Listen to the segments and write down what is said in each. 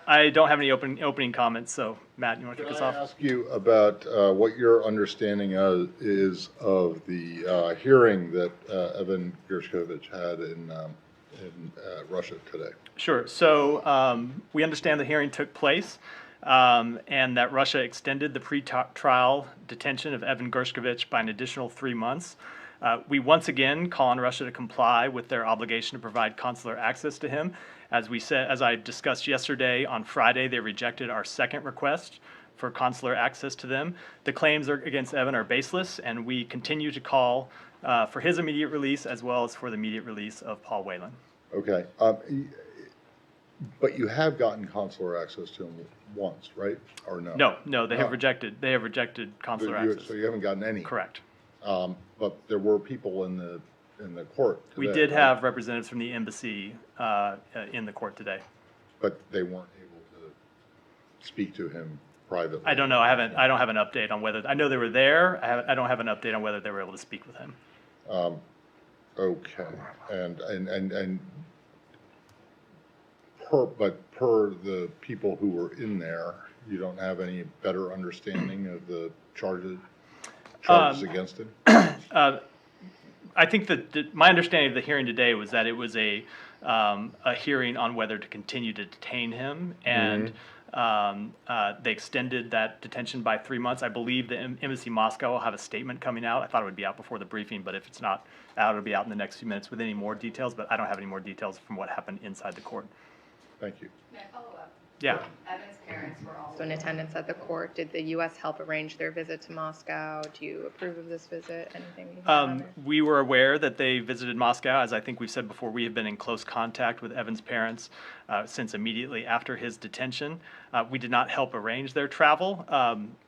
I don't have any opening comments, so Matt, you want to kick us off? Can I ask you about what your understanding is of the hearing that Evan Gershkovich had in Russia today? Sure. So we understand the hearing took place and that Russia extended the pre-trial detention of Evan Gershkovich by an additional 3 months. We once again call on Russia to comply with their obligation to provide consular access to him. As I discussed yesterday, on Friday, they rejected our second request for consular access to them. The claims against Evan are baseless, and we continue to call for his immediate release as well as for the immediate release of Paul Whelan. Okay. But you have gotten consular access to him once, right? Or no? No, they have rejected consular access. So you haven't gotten any? Correct. But there were people in the court today, We did right? have representatives from the embassy in the court today. But they weren't able to speak to him privately? I don't know. I don't have an update on whether, I know they were there. I don't have an update on whether they were able to speak with him. Okay. Per the people who were in there, you don't have any better understanding of the charges against him? I think that my understanding of the hearing today was that it was a hearing on whether to continue to detain him, and they extended that detention by 3 months. I believe the Embassy Moscow will have a statement coming out. I thought it would be out before the briefing, but if it's not out, it'll be out in the next few minutes with any more details, but I don't have any more details from what happened inside the court. Thank you. May I follow up? Yeah. Evan's parents were also in attendance at the court. Did the U.S. help arrange their visit to Moscow? Do you approve of this visit? Anything you have on there? We were aware that they visited Moscow. As I think we've said before, we have been in close contact with Evan's parents since immediately after his detention. We did not help arrange their travel.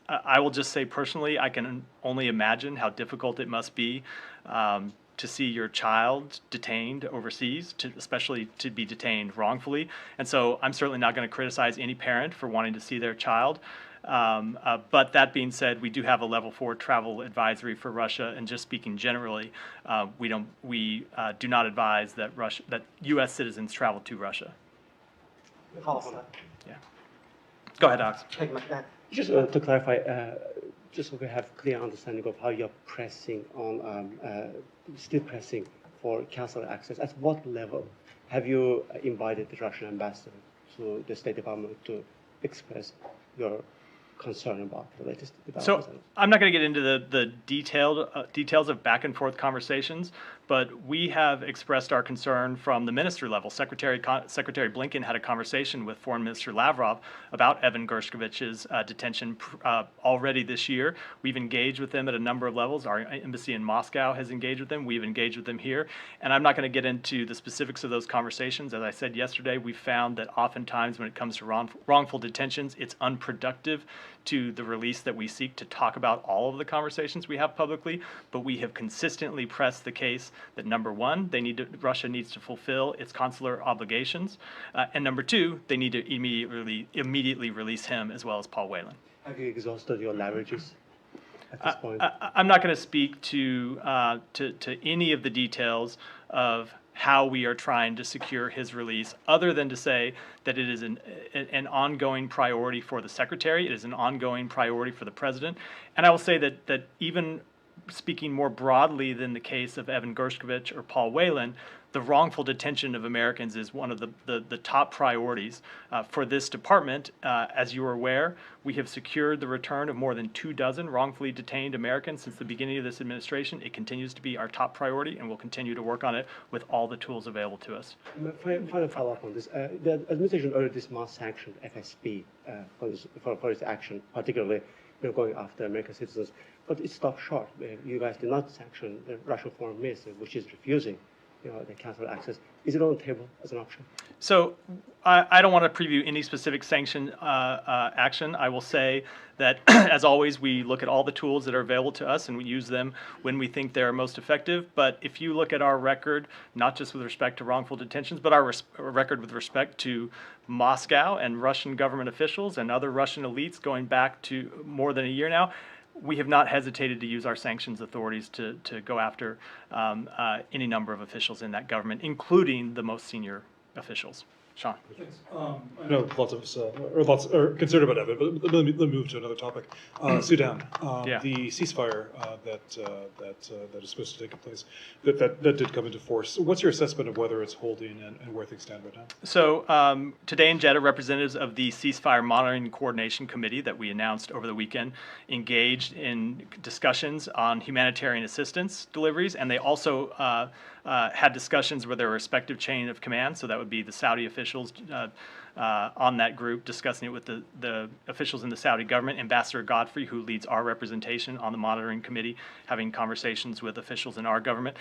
I will just say personally, I can only imagine how difficult it must be to see your child detained overseas, especially to be detained wrongfully. And so I'm certainly not going to criticize any parent for wanting to see their child. But that being said, we do have a level 4 travel advisory for Russia, and just speaking generally, we do not advise that U.S. citizens travel to Russia. Yeah. Go ahead, Alex. Just to clarify, just so we have clear understanding of how you're pressing on, still pressing for consular access. At what level have you invited the Russian ambassador to the State Department to express your concern about the latest developments? So I'm not going to get into the details of back and forth conversations, but we have expressed our concern from the minister level. Secretary Blinken had a conversation with Foreign Minister Lavrov about Evan Gershkovich's detention already this year. We've engaged with them at a number of levels. Our embassy in Moscow has engaged with them. We've engaged with them here. And I'm not going to get into the specifics of those conversations. As I said yesterday, we found that oftentimes when it comes to wrongful detentions, it's unproductive to the release that we seek to talk about all of the conversations we have publicly, but we have consistently pressed the case that number one, Russia needs to fulfill its consular obligations, and number two, they need to immediately release him as well as Paul Whelan. Have you exhausted your leverages at this point? I'm not going to speak to any of the details of how we are trying to secure his release, other than to say that it is an ongoing priority for the Secretary, it is an ongoing priority for the President, and I will say that even speaking more broadly than the case of Evan Gershkovich or Paul Whelan, the wrongful detention of Americans is one of the top priorities for this department. As you are aware, we have secured the return of more than 24 wrongfully detained Americans since the beginning of this administration. It continues to be our top priority, and we'll continue to work on it with all the tools available to us. Final follow-up on this. The administration earlier this month sanctioned FSB for its action, particularly going after American citizens, but it stopped short. You guys did not sanction the Russian foreign minister, which is refusing the consular access. Is it on the table as an option? So I don't want to preview any specific sanction action. I will say that, as always, we look at all the tools that are available to us and we use them when we think they're most effective. But if you look at our record, not just with respect to wrongful detentions, but our record with respect to Moscow and Russian government officials and other Russian elites going back to more than a year now, we have not hesitated to use our sanctions authorities to go after any number of officials in that government, including the most senior officials. Sean. Thanks. I know lots of us are concerned about Evan, but let me move to another topic. Sudan, Yeah. the ceasefire that is supposed to take place, that did come into force. What's your assessment of whether it's holding and where things stand right now? So today in Jeddah, representatives of the Ceasefire Monitoring and Coordination Committee that we announced over the weekend engaged in discussions on humanitarian assistance deliveries, and they also had discussions with their respective chain of command. So that would be the Saudi officials on that group, discussing it with the officials in the Saudi government, Ambassador Godfrey, who leads our representation on the monitoring committee, having conversations with officials in our government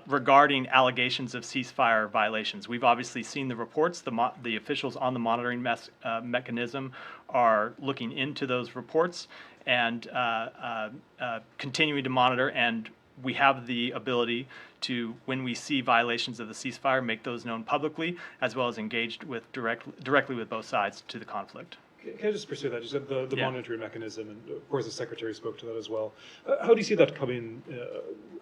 regarding allegations of ceasefire violations. We've obviously seen the reports. The officials on the monitoring mechanism are looking into those reports and continuing to monitor, and we have the ability to, when we see violations of the ceasefire, make those known publicly, as well as engaged with directly with both sides to the conflict. Can I just pursue that? You said the Yeah. monitoring mechanism, and of course the Secretary spoke to that as well. How do you see that coming?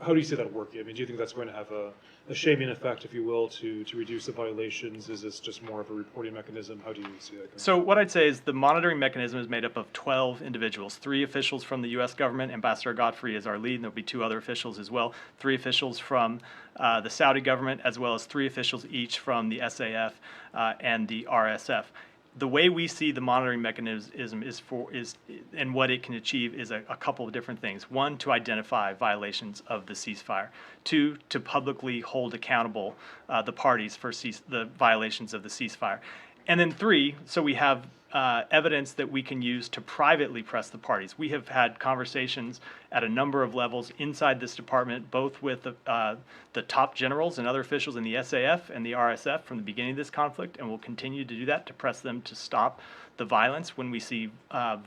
How do you see that working? I mean, do you think that's going to have a shaming effect, if you will, to reduce the violations? Is this just more of a reporting mechanism? How do you see that going? So what I'd say is the monitoring mechanism is made up of 12 individuals, 3 officials from the U.S. government. Ambassador Godfrey is our lead, and there'll be 2 other officials as well, 3 officials from the Saudi government, as well as 3 officials each from the SAF and the RSF. The way we see the monitoring mechanism is and what it can achieve is a couple of different things. 1, to identify violations of the ceasefire. 2, to publicly hold accountable the parties for the violations of the ceasefire. And then 3, so we have evidence that we can use to privately press the parties. We have had conversations at a number of levels inside this department, both with the top generals and other officials in the SAF and the RSF from the beginning of this conflict, and we'll continue to do that to press them to stop the violence when we see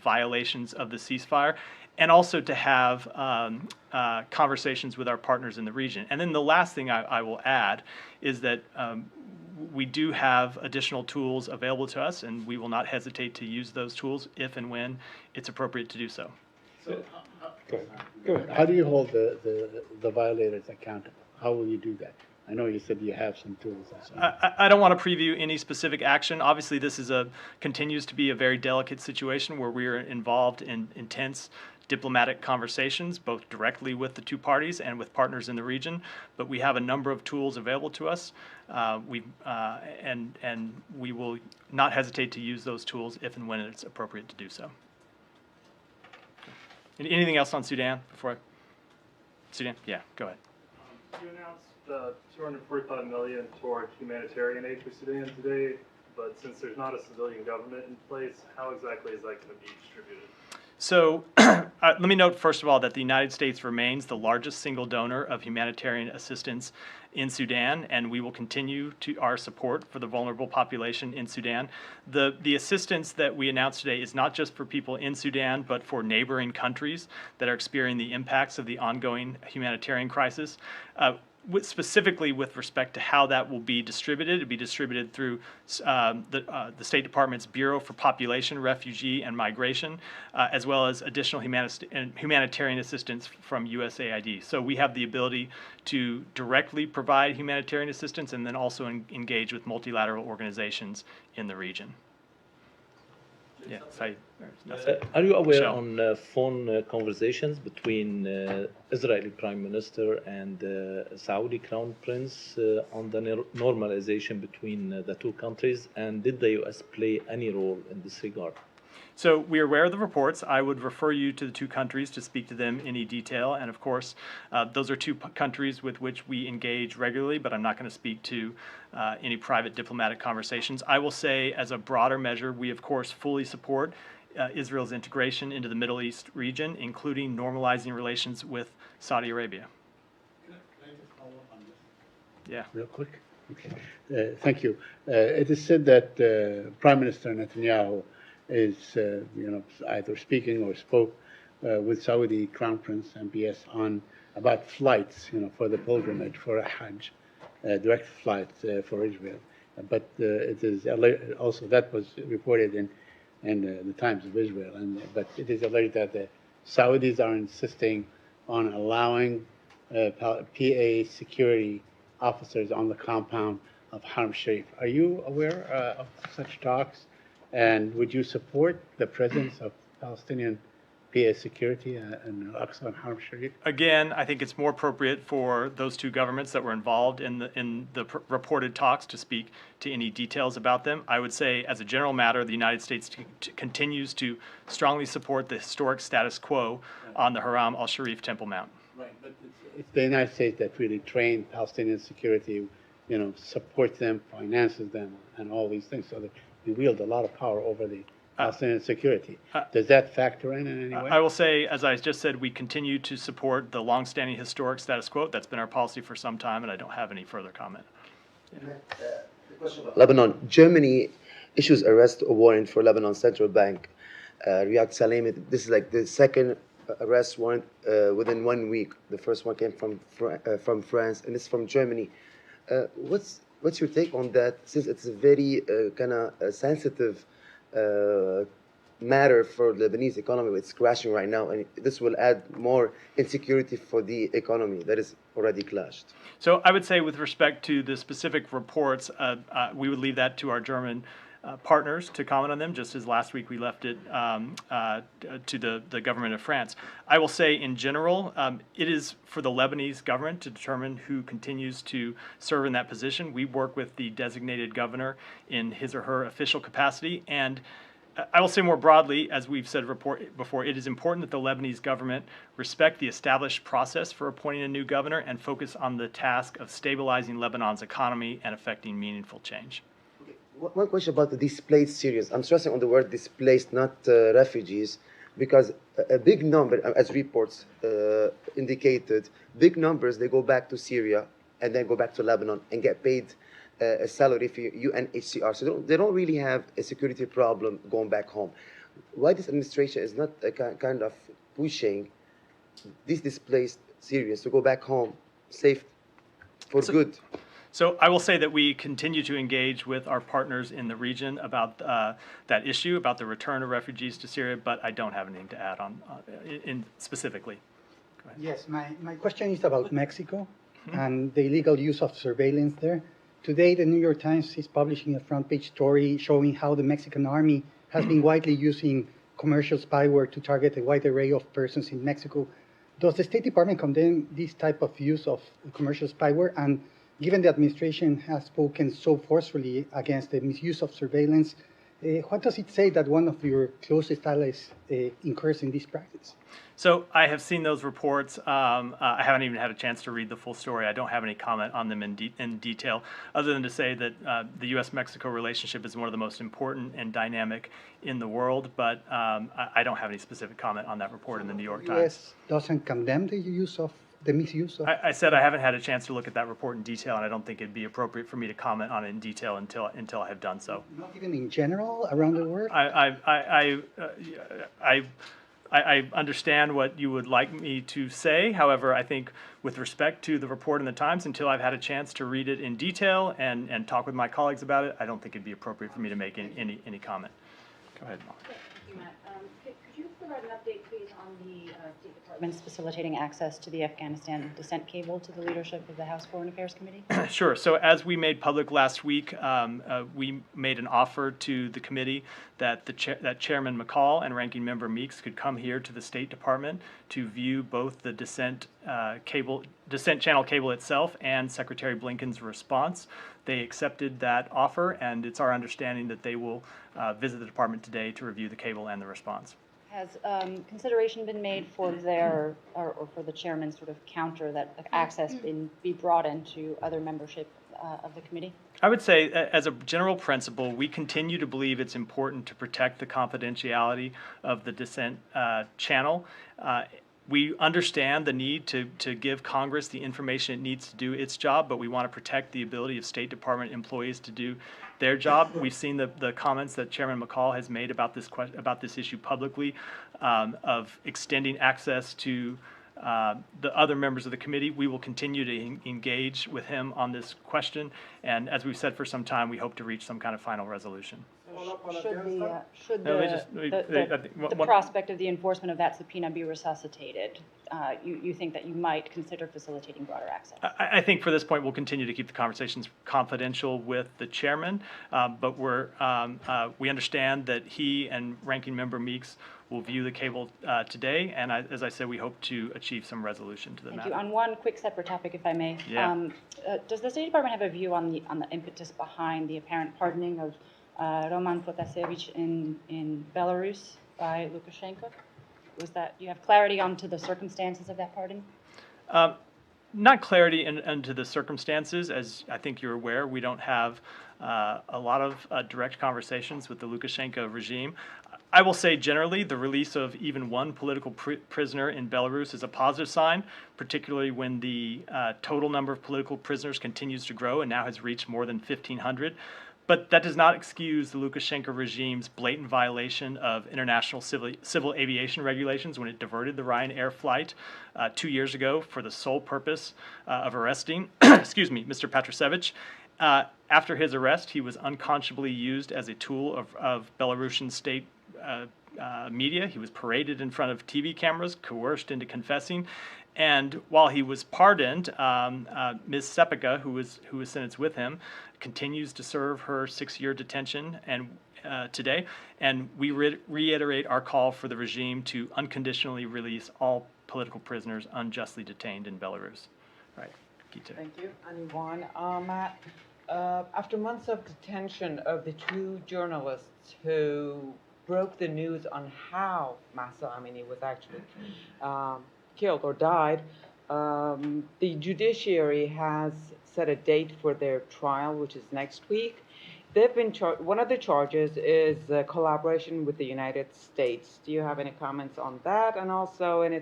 violations of the ceasefire, and also to have conversations with our partners in the region. And then the last thing I will add is that we do have additional tools available to us, and we will not hesitate to use those tools if and when it's appropriate to do so. Go ahead. How do you hold the violators accountable? How will you do that? I know you said you have some tools. And so on. I don't want to preview any specific action. Obviously, this is continues to be a very delicate situation where we are involved in intense diplomatic conversations, both directly with the 2 parties and with partners in the region. But we have a number of tools available to us. And we will not hesitate to use those tools if and when it's appropriate to do so. Anything else on Sudan before Sudan? Yeah, go ahead. You announced $245 million toward humanitarian aid for Sudan today, but since there's not a civilian government in place, how exactly is that going to be distributed? So let me note, first of all, that the United States remains the largest single donor of humanitarian assistance in Sudan, and we will continue our support for the vulnerable population in Sudan. The assistance that we announced today is not just for people in Sudan, but for neighboring countries that are experiencing the impacts of the ongoing humanitarian crisis. Specifically with respect to how that will be distributed, it'll be distributed through the State Department's Bureau for Population, Refugee, and Migration, as well as additional humanitarian assistance from USAID. So we have the ability to directly provide humanitarian assistance and then also engage with multilateral organizations in the region. Yeah, Saeed. Are you aware Michelle. on phone conversations between Israeli Prime Minister and Saudi Crown Prince on the normalization between the 2 countries, and did the U.S. play any role in this regard? So we are aware of the reports. I would refer you to the 2 countries to speak to them in any detail. And of course, those are 2 countries with which we engage regularly, but I'm not going to speak to any private diplomatic conversations. I will say, as a broader measure, we of course fully support Israel's integration into the Middle East region, including normalizing relations with Saudi Arabia. Can I just follow up on this? Yeah. Real quick? Okay. Thank you. It is said that Prime Minister Netanyahu is, either speaking or spoke with Saudi Crown Prince MBS about flights, for the pilgrimage for a Hajj, direct flights for Israel. But it is also that was reported in the Times of Israel, but it is alleged that the Saudis are insisting on allowing PA security officers on the compound Haram Sharif. Are you aware of such talks? And would you support the presence of Palestinian PA security in Al-Aqsa and Haram Sharif? Again, I think it's more appropriate for those two governments that were involved in the reported talks to speak to any details about them. I would say, as a general matter, the United States continues to strongly support the historic status quo on the Haram al-Sharif Temple Mount. Right, but it's the United States that really trained Palestinian security, supports them, finances them, and all these things, so that we wield a lot of power over the Palestinian security. Does that factor in any way? I will say, as I just said, we continue to support the longstanding historic status quo. That's been our policy for some time, and I don't have any further comment. Lebanon. Germany issues arrest warrant for Lebanon Central Bank, Riyad Salemi. This is like the second arrest warrant within 1 week. The first one came from France, and it's from Germany. What's your take on that? Since it's a very kind of sensitive matter for the Lebanese economy, it's crashing right now, and this will add more insecurity for the economy that is already clashed. So I would say, with respect to the specific reports, we would leave that to our German partners to comment on them, just as last week we left it to the government of France. I will say, in general, it is for the Lebanese government to determine who continues to serve in that position. We work with the designated governor in his or her official capacity, and I will say more broadly, as we've said before, it is important that the Lebanese government respect the established process for appointing a new governor and focus on the task of stabilizing Lebanon's economy and effecting meaningful change. One question about the displaced Syrians. I'm stressing on the word displaced, not refugees, because a big number, as reports indicated, big numbers, they go back to Syria and then go back to Lebanon and get paid a salary for UNHCR. So they don't really have a security problem going back home. Why this administration is not kind of pushing these displaced Syrians to go back home safe for good? So I will say that we continue to engage with our partners in the region about that issue, about the return of refugees to Syria, but I don't have anything to add on specifically. Go ahead. Yes, my question is about Mexico and the illegal use of surveillance there. Today, the New York Times is publishing a front-page story showing how the Mexican army has been widely using commercial spyware to target a wide array of persons in Mexico. Does the State Department condemn this type of use of commercial spyware? And given the administration has spoken so forcefully against the misuse of surveillance, what does it say that one of your closest allies incurs in this practice? So I have seen those reports. I haven't even had a chance to read the full story. I don't have any comment on them in detail, other than to say that the U.S.-Mexico relationship is one of the most important and dynamic in the world, but I don't have any specific comment on that report in the New York Times. The U.S. doesn't condemn the misuse of... I said I haven't had a chance to look at that report in detail, and I don't think it'd be appropriate for me to comment on it in detail until I have done so. Not even in general around the world? I understand what you would like me to say. However, I think with respect to the report in the Times, until I've had a chance to read it in detail and talk with my colleagues about it, I don't think it'd be appropriate for me to make any comment. Go ahead, Molly. Thank you, Matt. Could you provide an update, please, on the State Department's facilitating access to the Afghanistan dissent cable to the leadership of the House Foreign Affairs Committee? Sure. So as we made public last week, we made an offer to the committee that that Chairman McCall and Ranking Member Meeks could come here to the State Department to view both the dissent channel cable itself and Secretary Blinken's response. They accepted that offer, and it's our understanding that they will visit the department today to review the cable and the response. Has consideration been made for their, or for the chairman's sort of counter that access be brought into other membership of the committee? I would say, as a general principle, we continue to believe it's important to protect the confidentiality of the dissent channel. We understand the need to give Congress the information it needs to do its job, but we want to protect the ability of State Department employees to do their job. We've seen the comments that Chairman McCall has made about this issue publicly, of extending access to the other members of the committee. We will continue to engage with him on this question, and as we've said for some time, we hope to reach some kind of final resolution. should No, the prospect of the enforcement of that subpoena be resuscitated, you think that you might consider facilitating broader access? I think for this point, we'll continue to keep the conversations confidential with the chairman, but we understand that he and Ranking Member Meeks will view the cable today, and as I said, we hope to achieve some resolution to the Thank matter. you. On one quick separate topic, if I may. Yeah. Does the State Department have a view on the impetus behind the apparent pardoning of Roman Protasevich in Belarus by Lukashenko? Do you have clarity onto the circumstances of that pardon? Not clarity into the circumstances, as I think you're aware. We don't have a lot of direct conversations with the Lukashenko regime. I will say generally the release of even one political prisoner in Belarus is a positive sign, particularly when the total number of political prisoners continues to grow and now has reached more than 1,500. But that does not excuse the Lukashenko regime's blatant violation of international civil aviation regulations when it diverted the Ryanair flight 2 years ago for the sole purpose of arresting, Mr. Patrusevich. After his arrest, he was unconscionably used as a tool of Belarusian state media. He was paraded in front of TV cameras, coerced into confessing. And while he was pardoned, Ms. Sepika, who was sentenced with him, continues to serve her 6-year detention today. And we reiterate our call for the regime to unconditionally release all political prisoners unjustly detained in Belarus. Right, Gita. Thank you. Anyone? Matt, after months of detention of the 2 journalists who broke the news on how Mahsa Amini was actually killed or died, the judiciary has set a date for their trial, which is next week. They've been one of the charges is collaboration with the United States. Do you have any comments on that? And also any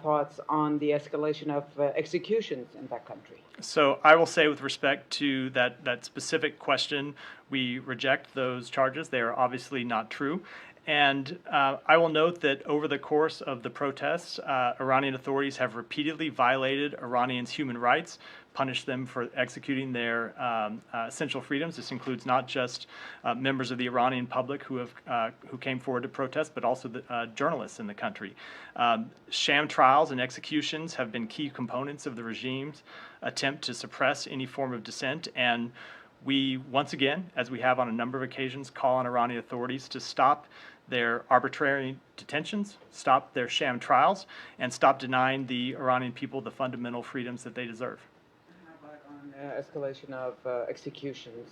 thoughts on the escalation of executions in that country? So I will say with respect to that specific question, we reject those charges. They are obviously not true. And I will note that over the course of the protests, Iranian authorities have repeatedly violated Iranians' human rights, punished them for executing their essential freedoms. This includes not just members of the Iranian public who came forward to protest, but also the journalists in the country. Sham trials and executions have been key components of the regime's attempt to suppress any form of dissent, and we, once again, as we have on a number of occasions, call on Iranian authorities to stop their arbitrary detentions, stop their sham trials, and stop denying the Iranian people the fundamental freedoms that they deserve. How about on escalation of executions?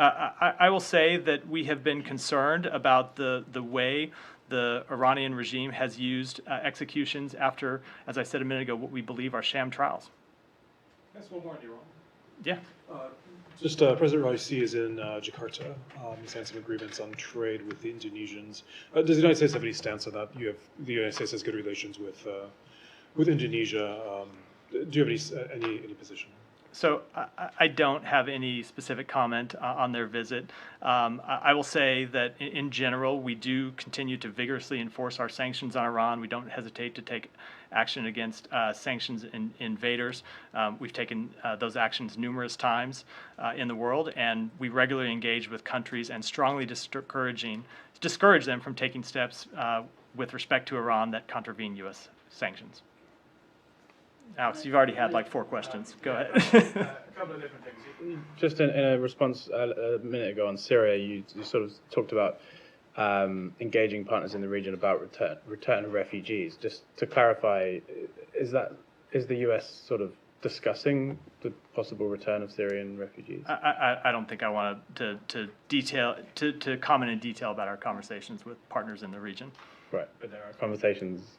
I will say that we have been concerned about the way the Iranian regime has used executions after, as I said a minute ago, what we believe are sham trials. That's one more in Iran. Yeah. President Raisi is in Jakarta. He's had some agreements on trade with the Indonesians. Does the United States have any stance on that? The United States has good relations with Indonesia. Do you have any position? So I don't have any specific comment on their visit. I will say that in general, we do continue to vigorously enforce our sanctions on Iran. We don't hesitate to take action against sanctions invaders. We've taken those actions numerous times in the world, and we regularly engage with countries and strongly discourage them from taking steps with respect to Iran that contravene U.S. sanctions. Alex, you've already had like 4 questions. Go ahead. A couple of different things. Just in a response a minute ago on Syria, you sort of talked about engaging partners in the region about return of refugees. Just to clarify, is the U.S. sort of discussing the possible return of Syrian refugees? I don't think I want to comment in detail about our conversations with partners in the region. Right, but there are conversations.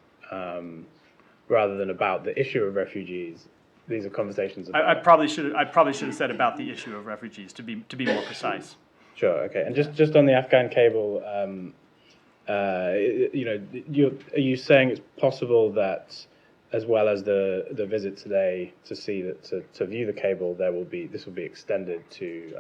Rather than about the issue of refugees, these are conversations about... I probably should have said about the issue of refugees to be more precise. Sure. Okay. And just on the Afghan cable, are you saying it's possible that, as well as the visit today to see that to view the cable, this will be extended to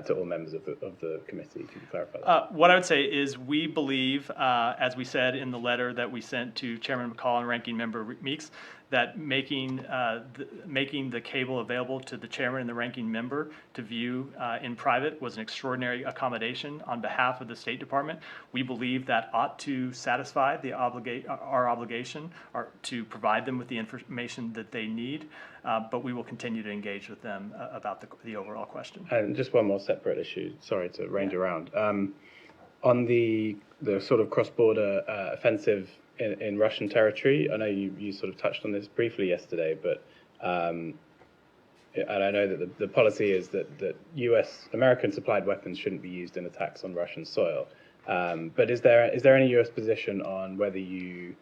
to all members of the committee. Could you clarify that? What I would say is we believe, as we said in the letter that we sent to Chairman McCall and Ranking Member Meeks, that making the cable available to the chairman and the ranking member to view in private was an extraordinary accommodation on behalf of the State Department. We believe that ought to satisfy our obligation or to provide them with the information that they need, but we will continue to engage with them about the overall question. And just one more separate issue, sorry to range around. On the sort of cross-border offensive in Russian territory, I know you sort of touched on this briefly yesterday, but and I know that the policy is that American supplied weapons shouldn't be used in attacks on Russian soil. But is there any US position on whether you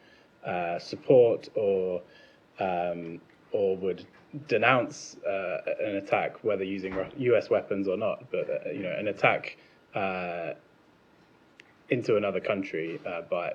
support or would denounce an attack, whether using US weapons or not, but an attack into another country by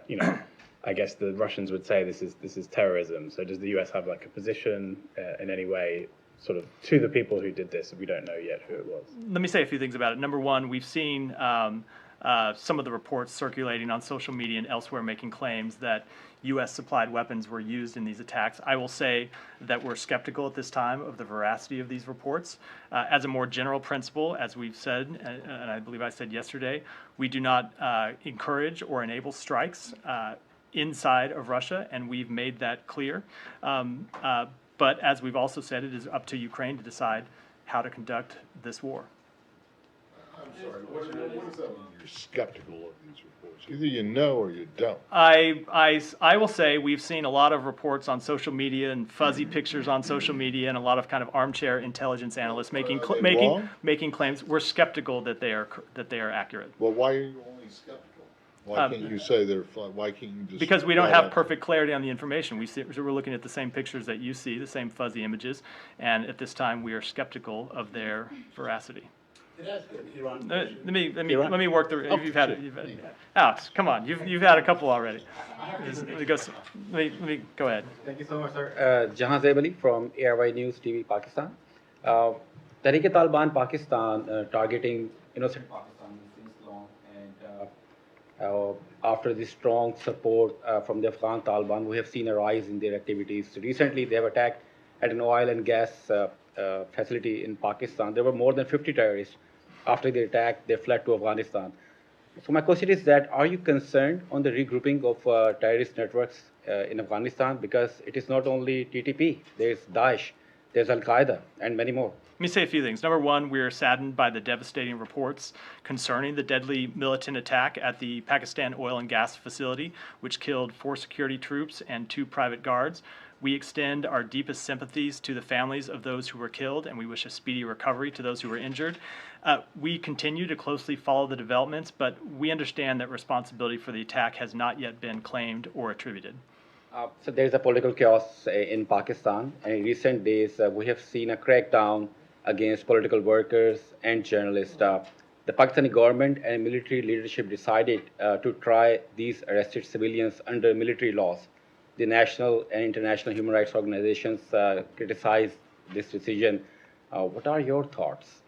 I guess the Russians would say this is terrorism. So does the US have like a position in any way, sort of to the people who did this? We don't know yet who it was. Let me say a few things about it. Number one, we've seen some of the reports circulating on social media and elsewhere making claims that U.S. supplied weapons were used in these attacks. I will say that we're skeptical at this time of the veracity of these reports. As a more general principle, as we've said, and I believe I said yesterday, we do not encourage or enable strikes inside of Russia, and we've made that clear. But as we've also said, it is up to Ukraine to decide how to conduct this war. I'm sorry, what does that mean? You're skeptical of these reports? Either you know or you don't. I will say we've seen a lot of reports on social media and fuzzy pictures on social media and a lot of kind of armchair intelligence analysts making claims. We're skeptical that they are accurate. Well, why are you only skeptical? Why can't you say they're? Why can't you just? Because we don't have perfect clarity on the information. We're looking at the same pictures that you see, the same fuzzy images, and at this time we are skeptical of their veracity. Let me work the. You've had Alex, come on, you've had a couple already. Let me go ahead. Thank you so much, sir. Jahan Zaibali from ARY News TV, Pakistan. Tehreek-e-Taliban Pakistan targeting innocent Pakistanis since long, and after the strong support from the Afghan Taliban, we have seen a rise in their activities. Recently, they have attacked at an oil and gas facility in Pakistan. There were more than 50 terrorists. After the attack, they fled to Afghanistan. So my question is that, are you concerned on the regrouping of terrorist networks in Afghanistan? Because it is not only TTP, there's Daesh, there's Al-Qaeda, and many more. Let me say a few things. Number one, we are saddened by the devastating reports concerning the deadly militant attack at the Pakistan oil and gas facility, which killed 4 security troops and 2 private guards. We extend our deepest sympathies to the families of those who were killed, and we wish a speedy recovery to those who were injured. We continue to closely follow the developments, but we understand that responsibility for the attack has not yet been claimed or attributed. So there's a political chaos in Pakistan, and in recent days we have seen a crackdown against political workers and journalists. The Pakistani government and military leadership decided to try these arrested civilians under military laws. The national and international human rights organizations criticize this decision. What are your thoughts?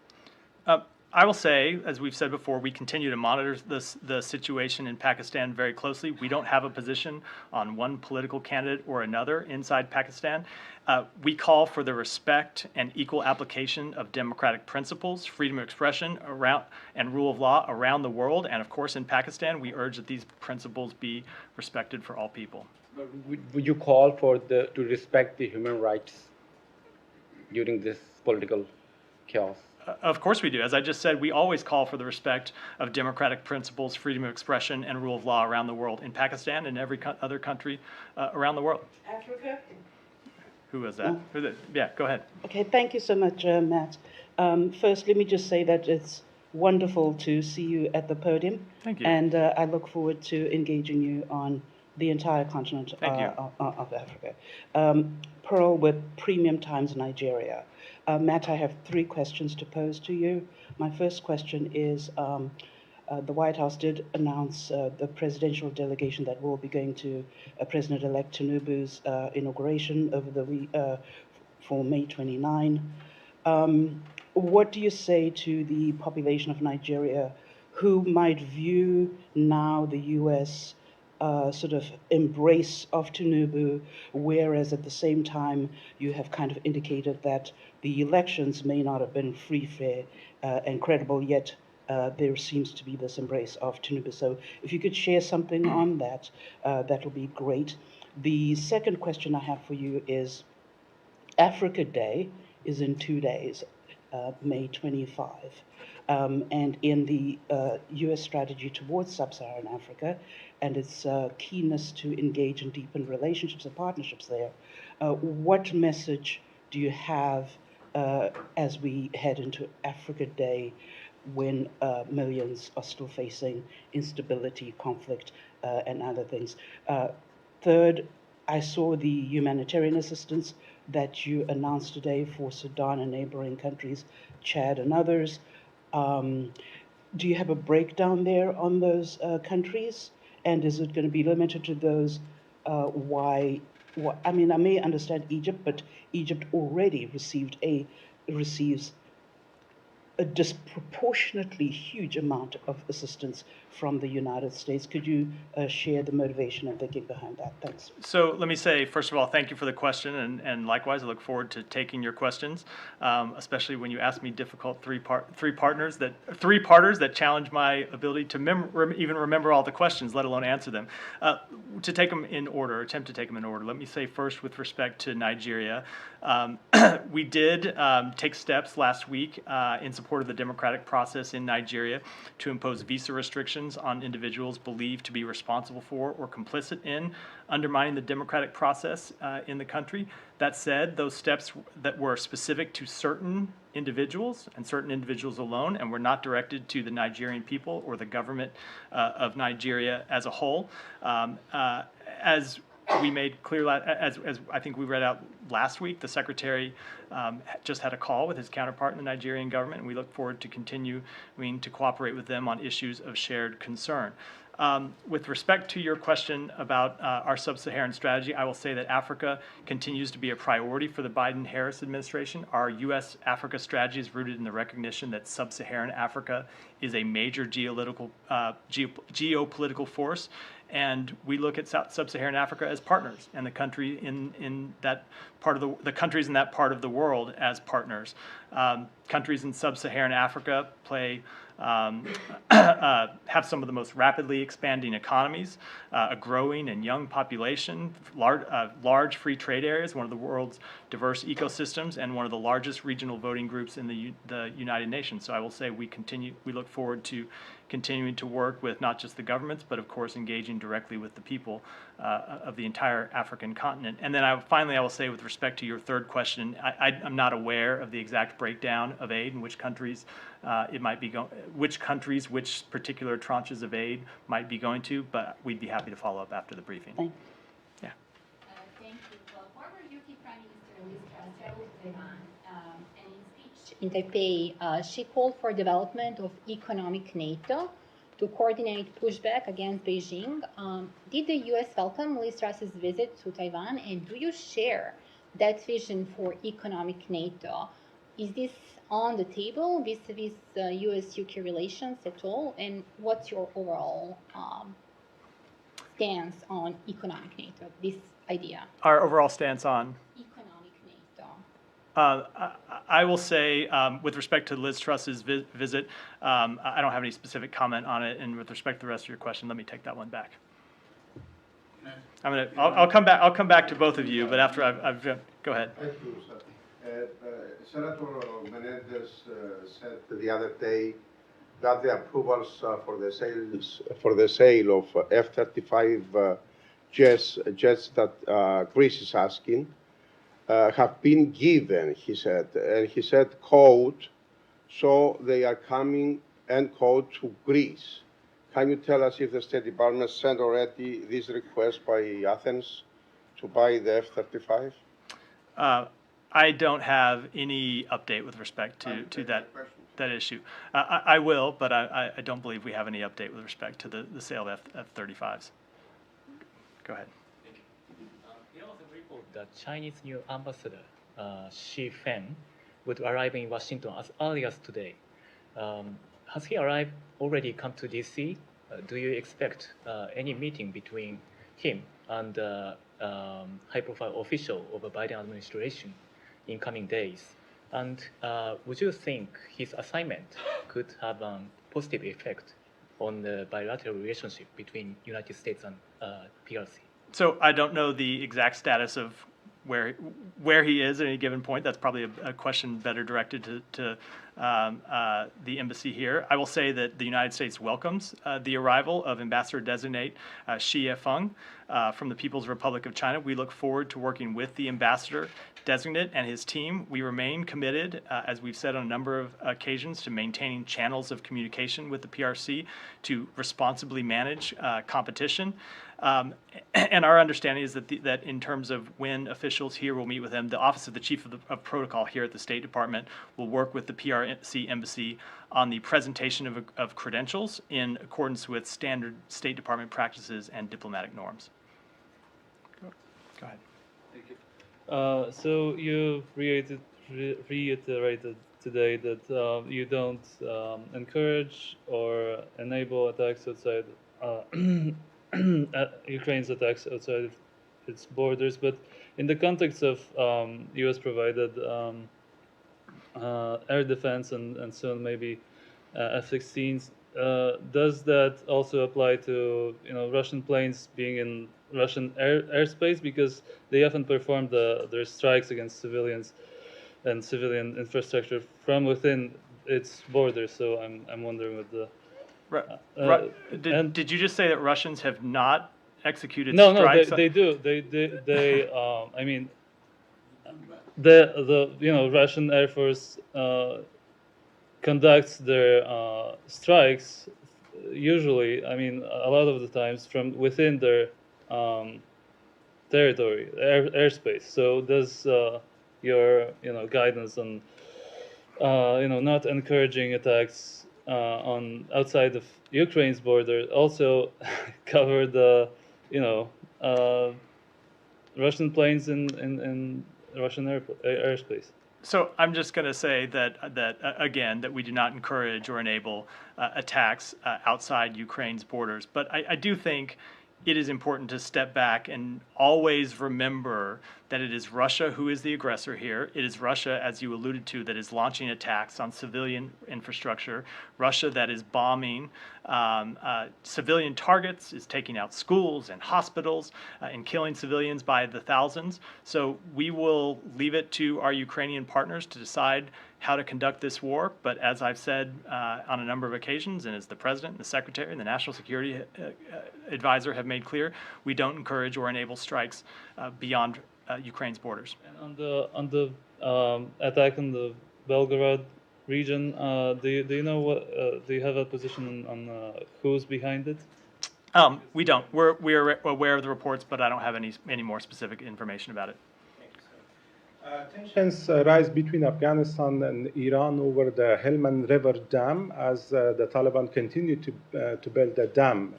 I will say, as we've said before, we continue to monitor the situation in Pakistan very closely. We don't have a position on one political candidate or another inside Pakistan. We call for the respect and equal application of democratic principles, freedom of expression and rule of law around the world. And of course, in Pakistan, we urge that these principles be respected for all people. Would you call for to respect the human rights during this political chaos? Of course we do. As I just said, we always call for the respect of democratic principles, freedom of expression, and rule of law around the world, in Pakistan and every other country around the world. Africa? Who was that? Yeah, go ahead. Okay, thank you so much, Matt. First, let me just say that it's wonderful to see you at the podium. Thank you. And I look forward to engaging you on the entire continent of Africa. Pearl with Premium Times Nigeria. Matt, I have 3 questions to pose to you. My first question is, the White House did announce the presidential delegation that will be going to President-elect Tinubu's inauguration over for May 29. what do you say to the population of Nigeria who might view now the U.S. Sort of embrace of Tinubu, whereas at the same time you have kind of indicated that the elections may not have been free, fair, and credible, yet there seems to be this embrace of Tinubu. So if you could share something on that, that will be great. The second question I have for you is Africa Day is in 2 days, May 25. And in the U.S. strategy towards sub-Saharan Africa and its keenness to engage and deepen relationships and partnerships there, what message do you have as we head into Africa Day when millions are still facing instability, conflict, and other things? Third, I saw the humanitarian assistance that you announced today for Sudan and neighboring countries, Chad and others. Do you have a breakdown there on those countries? And is it going to be limited to those? I mean, I may understand Egypt, but Egypt already receives a disproportionately huge amount of assistance from the United States. Could you share the motivation and thinking behind that? Thanks. So let me say, first of all, thank you for the question, and likewise, I look forward to taking your questions, especially when you ask me difficult three-parters that challenge my ability to even remember all the questions, let alone answer them. To take them in order, attempt to take them in order, let me say first with respect to Nigeria, we did take steps last week in support of the democratic process in Nigeria to impose visa restrictions on individuals believed to be responsible for or complicit in undermining the democratic process in the country. That said, those steps that were specific to certain individuals and certain individuals alone and were not directed to the Nigerian people or the government of Nigeria as a whole. As we made clear, as I think we read out last week, the Secretary just had a call with his counterpart in the Nigerian government, and we look forward to continuing to cooperate with them on issues of shared concern. With respect to your question about our sub-Saharan strategy, I will say that Africa continues to be a priority for the Biden-Harris administration. Our U.S.-Africa strategy is rooted in the recognition that sub-Saharan Africa is a major geopolitical force, and we look at sub-Saharan Africa as partners, and the country in that part of the countries in that part of the world as partners. Countries in sub-Saharan Africa have some of the most rapidly expanding economies, a growing and young population, large free trade areas, one of the world's diverse ecosystems, and one of the largest regional voting groups in the United Nations. So I will say we look forward to continuing to work with not just the governments, but of course engaging directly with the people of the entire African continent. And then finally, I will say with respect to your third question, I'm not aware of the exact breakdown of aid and which countries it might be going, which particular tranches of aid might be going to, but we'd be happy to follow up after the briefing. Thank you. Yeah. Thank you. Well, former UK Prime Minister Liz Truss traveled to Taiwan, and in speech in Taipei, she called for development of economic NATO to coordinate pushback against Beijing. Did the U.S. welcome Liz Truss's visit to Taiwan, and do you share that vision for economic NATO? Is this on the table vis-a-vis U.S.-UK relations at all? And what's your overall stance on economic NATO, this idea? Our overall stance on? Economic NATO. I will say, with respect to Liz Truss's visit, I don't have any specific comment on it. And with respect to the rest of your question, let me take that one back. I'll come back. I'll come back to both of you, but after I've go ahead. Thank you, sir. Senator Menendez said the other day that the approvals for the sale of F-35 jets that Greece is asking have been given, he said. And he said, quote, so they are coming, end quote, to Greece. Can you tell us if the State Department sent already this request by Athens to buy the F-35? I don't have any update with respect to that issue. I will, but I don't believe we have any update with respect to the sale of F-35s. Go ahead. Thank you. There was a report that Chinese new ambassador, Xi Feng, would arrive in Washington as early as today. Has he arrived already come to DC? Do you expect any meeting between him and high-profile official of the Biden administration in coming days? And would you think his assignment could have a positive effect on the bilateral relationship between United States and PRC? So I don't know the exact status of where he is at any given point. That's probably a question better directed to the embassy here. I will say that the United States welcomes the arrival of Ambassador-designate Xi Yefeng from the People's Republic of China. We look forward to working with the ambassador-designate and his team. We remain committed, as we've said on a number of occasions, to maintaining channels of communication with the PRC to responsibly manage competition. And our understanding is that in terms of when officials here will meet with him, the Office of the Chief of Protocol here at the State Department will work with the PRC embassy on the presentation of credentials in accordance with standard State Department practices and diplomatic norms. Go ahead. Thank you. So you reiterated today that you don't encourage or enable attacks outside Ukraine's attacks outside its borders, but in the context of U.S.-provided air defense and soon maybe F-16s, does that also apply to Russian planes being in Russian airspace, because they often perform their strikes against civilians and civilian infrastructure from within its borders? So I'm wondering what the did you just say that Russians have not executed strikes? No, they do. They I mean, the Russian Air Force conducts their strikes usually. I mean, a lot of the times from within their territory, airspace. So does your guidance on not encouraging attacks on outside of Ukraine's border also cover the Russian planes in Russian airspace? So I'm just going to say that again, that we do not encourage or enable attacks outside Ukraine's borders. But I do think it is important to step back and always remember that it is Russia who is the aggressor here. It is Russia, as you alluded to, that is launching attacks on civilian infrastructure. Russia that is bombing civilian targets, is taking out schools and hospitals and killing civilians by the thousands. So we will leave it to our Ukrainian partners to decide how to conduct this war. But as I've said on a number of occasions, and as the President and the Secretary and the National Security Advisor have made clear, we don't encourage or enable strikes beyond Ukraine's borders. And on the attack on the Belgorod region, do you know what? Do you have a position on who's behind it? We don't. We're aware of the reports, but I don't have any more specific information about it. Tensions rise between Afghanistan and Iran over the Helmand River Dam as the Taliban continue to build the dam.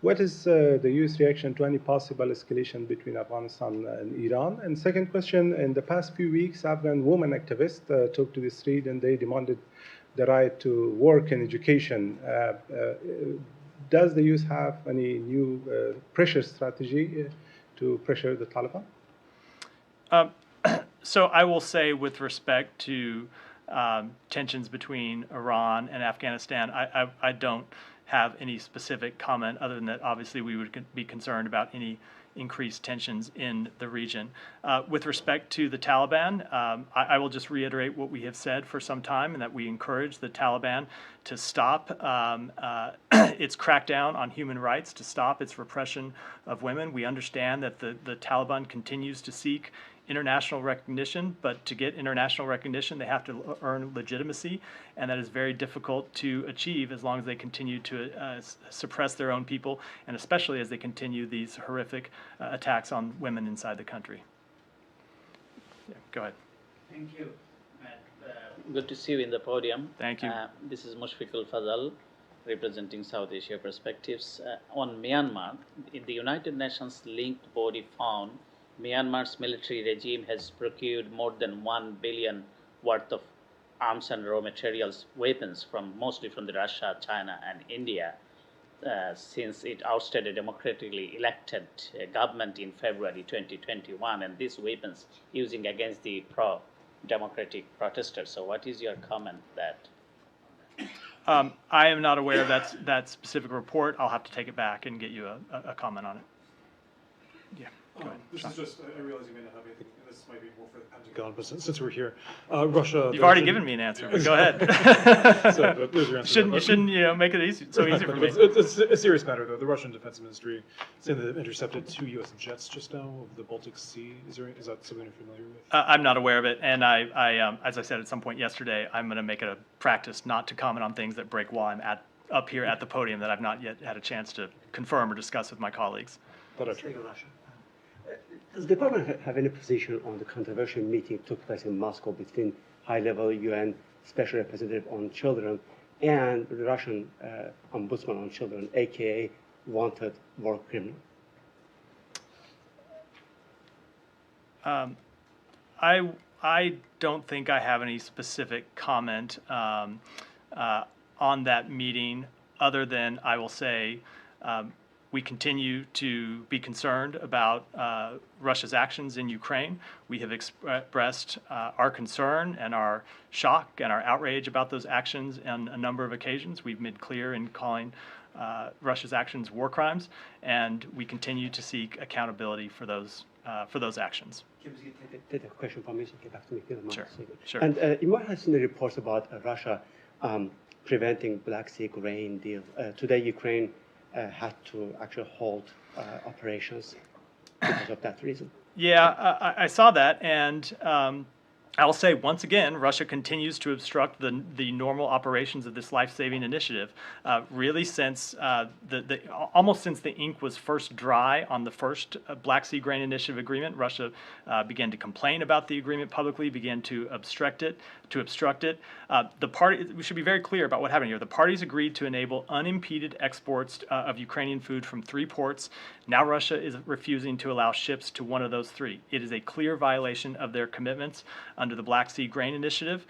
What is the U.S. reaction to any possible escalation between Afghanistan and Iran? And second question, in the past few weeks, Afghan women activists took to the street and they demanded the right to work and education. Does the U.S. have any new pressure strategy to pressure the Taliban? So I will say, with respect to tensions between Iran and Afghanistan, I don't have any specific comment other than that obviously we would be concerned about any increased tensions in the region. With respect to the Taliban, I will just reiterate what we have said for some time, and that we encourage the Taliban to stop its crackdown on human rights, to stop its repression of women. We understand that the Taliban continues to seek international recognition, but to get international recognition, they have to earn legitimacy, and that is very difficult to achieve as long as they continue to suppress their own people, and especially as they continue these horrific attacks on women inside the country. Yeah, go ahead. Thank you, Matt. Good to see you in the podium. Thank you. This is Mushfiq Al-Fadal, representing South Asia Perspectives. On Myanmar, the United Nations linked body found Myanmar's military regime has procured more than $1 billion worth of arms and raw materials, weapons mostly from Russia, China, and India, since it ousted a democratically elected government in February 2021, and these weapons using against the pro-democratic protesters. So what is your comment that? I am not aware of that specific report. I'll have to take it back and get you a comment on it. Yeah, go ahead. This is just, I realize you may not have anything, this might be more for the Pentagon, but since we're here, Russia... You've already given me an answer, but go ahead. So, there's your answer. You shouldn't make it easy for me. It's a serious matter, though. The Russian Defense Ministry saying that they've intercepted 2 U.S. jets just now of the Baltic Sea. Is that something you're familiar with? I'm not aware of it, and I as I said at some point yesterday, I'm going to make it a practice not to comment on things that break while I'm up here at the podium that I've not yet had a chance to confirm or discuss with my colleagues. Does the department have any position on the controversial meeting that took place in Moscow between high-level UN Special Representative on Children and the Russian Ombudsman on Children, aka wanted war criminal? I don't think I have any specific comment on that meeting, other than I will say we continue to be concerned about Russia's actions in Ukraine. We have expressed our concern and our shock and our outrage about those actions on a number of occasions. We've made clear in calling Russia's actions war crimes, and we continue to seek accountability for those actions. Take a question from me, so get back to me. Sure. And you might have seen the reports about Russia preventing Black Sea grain deal. Today, Ukraine had to actually halt operations because of that reason. Yeah, I saw that, and I'll say once again, Russia continues to obstruct the normal operations of this life-saving initiative. Really, since almost since the ink was first dry on the first Black Sea Grain Initiative agreement, Russia began to complain about the agreement publicly, began to obstruct it. We should be very clear about what happened here. The parties agreed to enable unimpeded exports of Ukrainian food from 3 ports. Now Russia is refusing to allow ships to one of those 3. It is a clear violation of their commitments under the Black Sea Grain Initiative.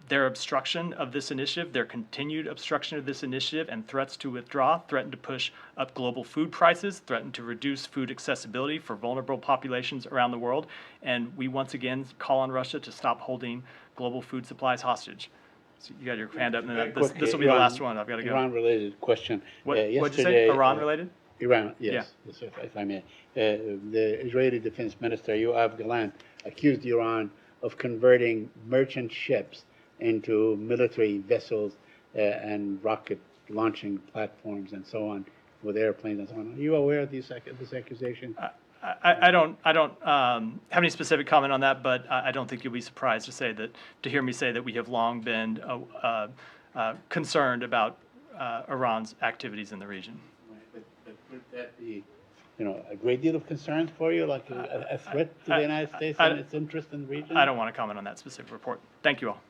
Their obstruction of this initiative, their continued obstruction of this initiative, and threats to withdraw threaten to push up global food prices, threaten to reduce food accessibility for vulnerable populations around the world. And we once again call on Russia to stop holding global food supplies hostage. So you got your hand up, and this will be the last one. I've got to go. Iran-related question. What'd you say? Iran-related? Iran, yes, yeah. Yes, if I may. The Israeli Defense Minister, Yoav Gallant, accused Iran of converting merchant ships into military vessels and rocket launching platforms and so on, with airplanes and so on. Are you aware of this accusation? I don't have any specific comment on that, but I don't think you'll be surprised to hear me say that we have long been concerned about Iran's activities in the region. But would that be, a great deal of concern for you, like a threat to the United States and its interest in the region? I don't want to comment on that specific report. Thank you all.